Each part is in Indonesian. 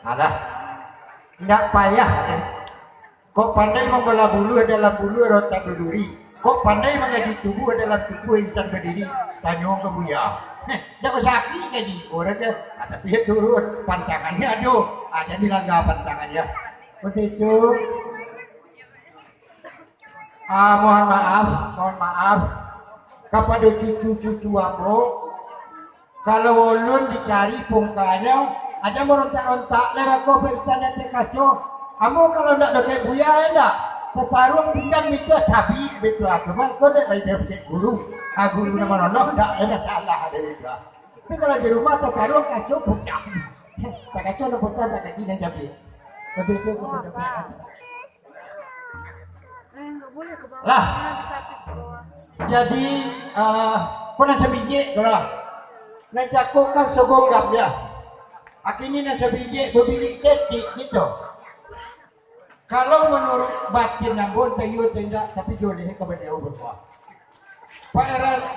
Alah, tidak payah. Kok pandai membelah bulu adalah bulu rotak berduri. Kok pandai mengadi tubuh adalah tubuh insan berdiri. Tanyong ke Buya. Tidak usah akli kaji. Orang ke, tapi dia turun. Pantangannya aduh. Ada di langgar pantangannya. Begitu. Mohon maaf. Kepada cucu-cucu aku, kalau ulun dicari pungkanya, aja merontak-rontak lewat kopi istana kacau. Kamu kalau nak dekat Buya enggak, petarung pinggang itu cabi betul aku. Mah kau nak lagi dekat guru, guru nama nolong enggak ada masalah ada juga. Tapi kalau di rumah petarung kacau pucat, tak kacau nak pucat tak kaki dan cabi. Begitu lah. Jadi pernah sebiji kalau nak cakap kan sogongkap dia. Akhirnya nak sebiji berbilik ketik gitu. Kalau menurut batin nambun tayu tidak tapi joleh kepada Allah berkuah. Pak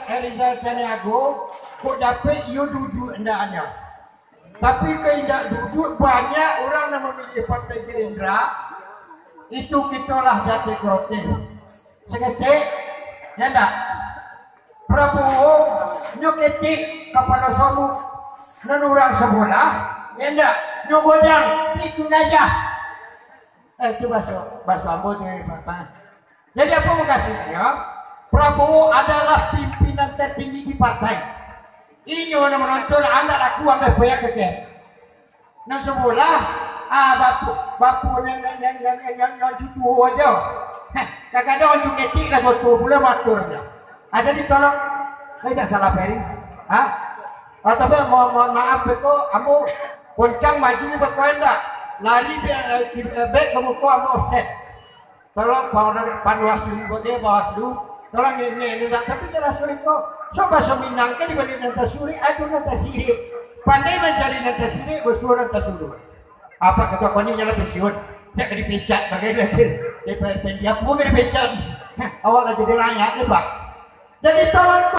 Erizal Caniago kok dapat you duduk ndaknya. Tapi keindak duduk banyak orang yang memilih Partai Gerindra itu kitalah jati krote. Seketik, ya enggak? Prabowo nyoketik kepala somu nanurang sebelah, ya enggak? Nyogodang itu gajah. Itu bahasa ambo tuh Bapak. Jadi apa mau kasihnya? Prabowo adalah pimpinan tertinggi di partai. Ini yang menonton anak aku ambil banyak ke nang sebelah bapu yang cucu aja. Kadang-kadang orang cuketik lah suatu pula maturnya. Ada ditolong, tidak salah Ferry. Tapi mohon maaf beko, ambo koncang maju berkuenda, lari baik kamu kau ambo offset. Tolong Panwaslu boleh Bawaslu, tolong ini tapi jelas sulit kok. Coba seminang kan dibalik nanti suri, aduh nanti sirip. Pandai mencari nanti sirip, bersuara nanti suruh. Apa ketua koni nyala pensiun? Tak dipecat, bagaimana dia pendiam, mungkin dipecat. Awal aja dia layak, Pak. Jadi tolong